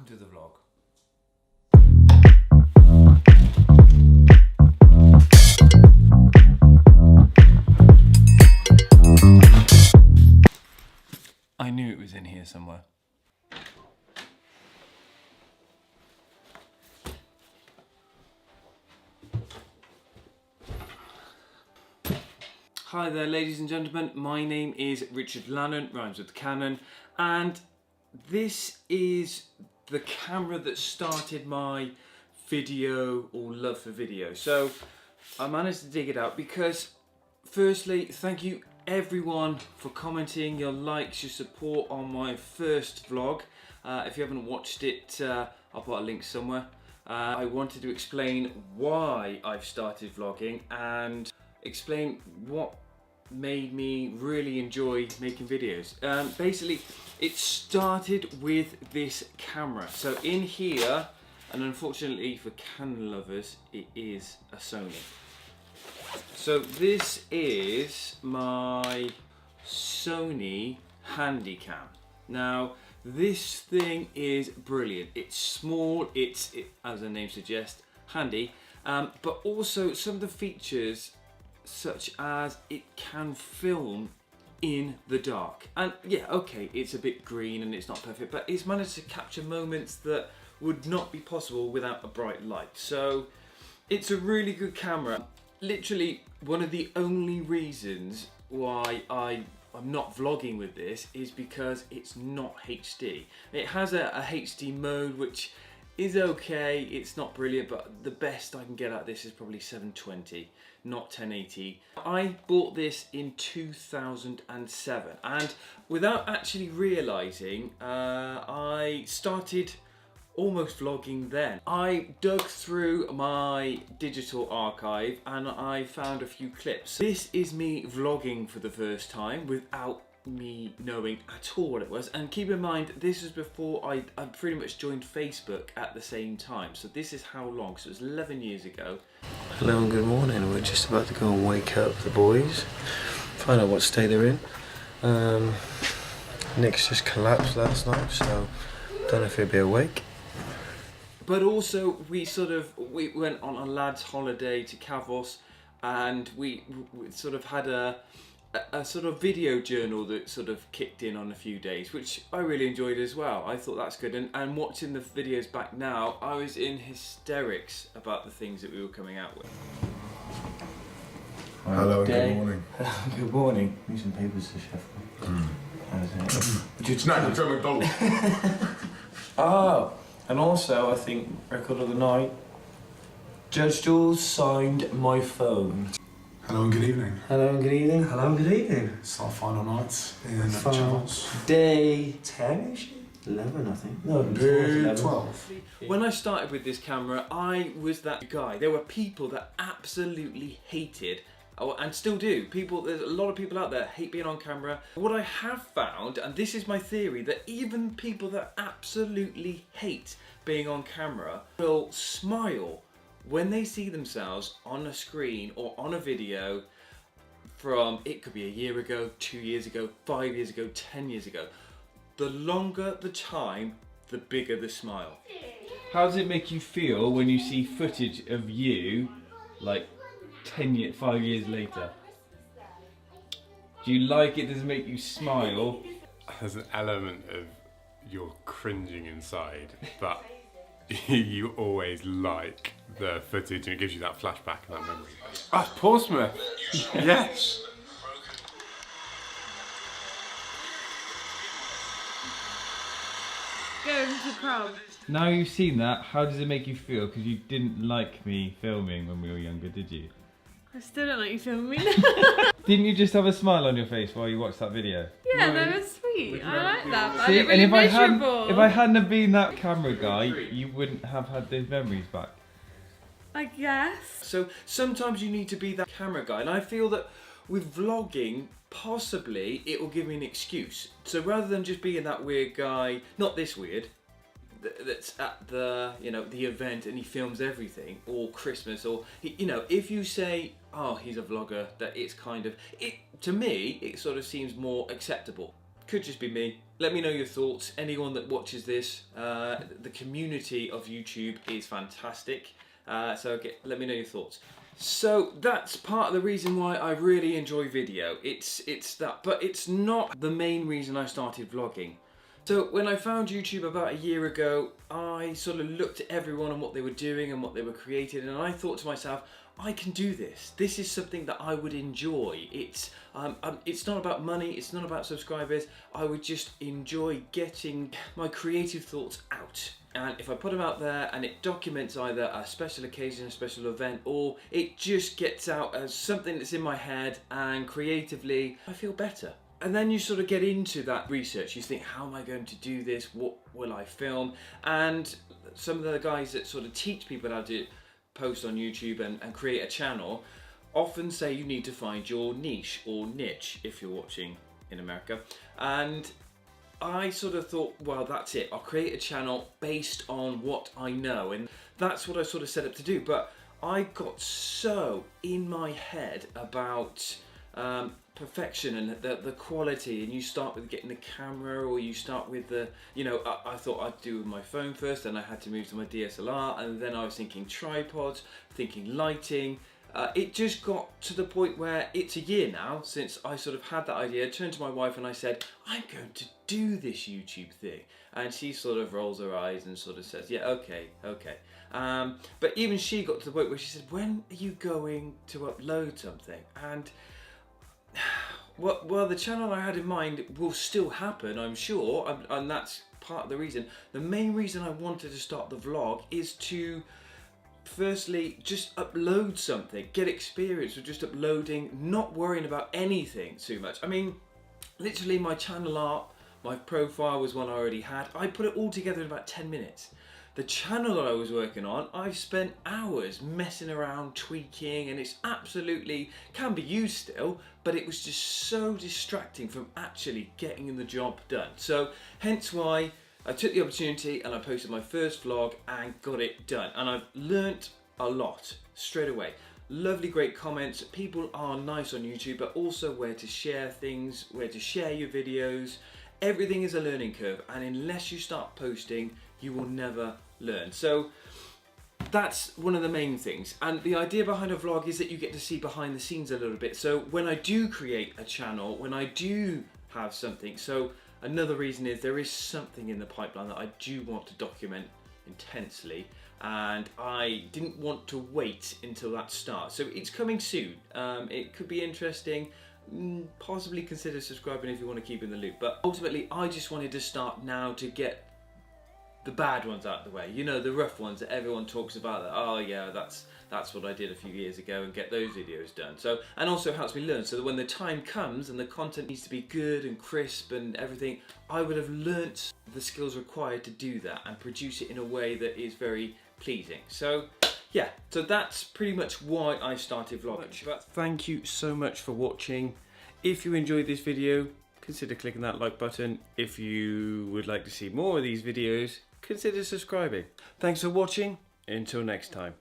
Welcome to the vlog. I knew it was in here somewhere. Hi there ladies and gentlemen, my name is Richard Lannon, rhymes with Cannon, and this is the camera that started my video or love for video. So I managed to dig it out because firstly, thank you everyone for commenting, your likes, your support on my first vlog. If you haven't watched it, I'll put a link somewhere. I wanted to explain why I've started vlogging and explain what made me really enjoy making videos. Basically, it started with this camera. So in here, and unfortunately for Canon lovers, it is a Sony. So this is my Sony Handycam. Now, this thing is brilliant. It's small, it's as the name suggests, handy, but also some of the features such as it can film in the dark. And yeah, okay, it's a bit green and it's not perfect, but it's managed to capture moments that would not be possible without a bright light. So it's a really good camera. Literally one of the only reasons why I'm not vlogging with this is because it's not HD. It has a HD mode which is okay, it's not brilliant, but the best I can get at this is probably 720, not 1080. I bought this in 2007 and without actually realising, I started almost vlogging then. I dug through my digital archive and I found a few clips. This is me vlogging for the first time without me knowing at all what it was, and keep in mind this was before I pretty much joined Facebook at the same time, so this is how long, so it was 11 years ago. Hello and good morning. We're just about to go and wake up the boys, find out what state they're in. Nick's just collapsed last night, so don't know if he'll be awake. But also we went on a lads holiday to Kavos, and we sort of had a sort of video journal that sort of kicked in on a few days, which I really enjoyed as well. I thought that's good, and watching the videos back now, I was in hysterics about the things that we were coming out with. Hello and good morning. Good morning. Need some papers to shuffle. It's not Joe McDonald. Oh, and also I think record of the night, Judge Jules signed my phone. Hello and good evening. Hello and good evening. Hello and good evening. It's our final night in Cheltenham. Day 10-ish? 11 I think. No, Day 12. When I started with this camera, I was that guy. There were people that absolutely hated, and still do. There's a lot of people out there hate being on camera. What I have found, and this is my theory, that even people that absolutely hate being on camera will smile when they see themselves on a screen or on a video from, it could be a year ago, 2 years ago, 5 years ago, 10 years ago. The longer the time, the bigger the smile. How does it make you feel when you see footage of you like 5 years later? Do you like it? Does it make you smile? There's an element of you're cringing inside, but you always like the footage and it gives you that flashback and that memory. Ah, Portsmouth! Yes! Going to the prom. Now you've seen that, how does it make you feel? Because you didn't like me filming when we were younger, did you? I still don't like you filming me. Didn't you just have a smile on your face while you watched that video? Yeah, that was sweet. I like that. But See, I get really and miserable. if I hadn't have been that camera guy, you wouldn't have had those memories back. I guess. So sometimes you need to be that camera guy, and I feel that with vlogging, possibly it will give me an excuse. So rather than just being that weird guy, not this weird, that's at the the event and he films everything, or Christmas, or if you say, oh, he's a vlogger, that it's kind of to me it sort of seems more acceptable. Could just be me. let me know your thoughts. Anyone that watches this, the community of YouTube is fantastic. Let me know your thoughts. So that's part of the reason why I really enjoy video. It's that, but it's not the main reason I started vlogging. So when I found YouTube about a year ago, I sort of looked at everyone and what they were doing and what they were creating, and I thought to myself, I can do this. This is something that I would enjoy. It's not about money, it's not about subscribers. I would just enjoy getting my creative thoughts out. And if I put them out there and it documents either a special occasion, a special event, or it just gets out as something that's in my head and creatively, I feel better. And then you sort of get into that research. You think, how am I going to do this? What will I film? And some of the guys that sort of teach people how to post on YouTube and create a channel often say you need to find your niche or niche if you're watching in America. And I sort of thought, well, that's it. I'll create a channel based on what I know. And that's what I sort of set up to do. But I got so in my head about perfection and the quality, and you start with getting the camera, or you start with the, you know, I thought I'd do with my phone first, and I had to move to my DSLR, and then I was thinking tripods, thinking lighting. It just got to the point where it's a year now since I sort of had that idea. I turned to my wife and I said, I'm going to do this YouTube thing. And she sort of rolls her eyes and sort of says, yeah, okay. But even she got to the point where she said, when are you going to upload something? And well, the channel I had in mind will still happen, I'm sure, and that's part of the reason. The main reason I wanted to start the vlog is to firstly just upload something, get experience with just uploading, not worrying about anything too much. I mean, literally my channel art, my profile was one I already had. I put it all together in about 10 minutes. The channel that I was working on, I've spent hours messing around, tweaking, and it's absolutely, can be used still, but it was just so distracting from actually getting the job done. So hence why I took the opportunity and I posted my first vlog and got it done. And I've learnt a lot straight away. Lovely, great comments. People are nice on YouTube, but also where to share things, where to share your videos. Everything is a learning curve, and unless you start posting, you will never learn. So that's one of the main things. And the idea behind a vlog is that you get to see behind the scenes a little bit. So when I do create a channel, when I do have something, so another reason is there is something in the pipeline that I do want to document intensely, and I didn't want to wait until that starts. So it's coming soon. It could be interesting. Possibly consider subscribing if you want to keep in the loop. But ultimately, I just wanted to start now to get the bad ones out of the way. You know, the rough ones that everyone talks about. That, oh yeah, that's what I did a few years ago, and get those videos done. So, and also helps me learn, so that when the time comes and the content needs to be good and crisp and everything, I would have learnt the skills required to do that and produce it in a way that is very pleasing. So yeah, so that's pretty much why I started vlogging. But thank you so much for watching. If you enjoyed this video, consider clicking that like button. If you would like to see more of these videos, consider subscribing. Thanks for watching. Until next time.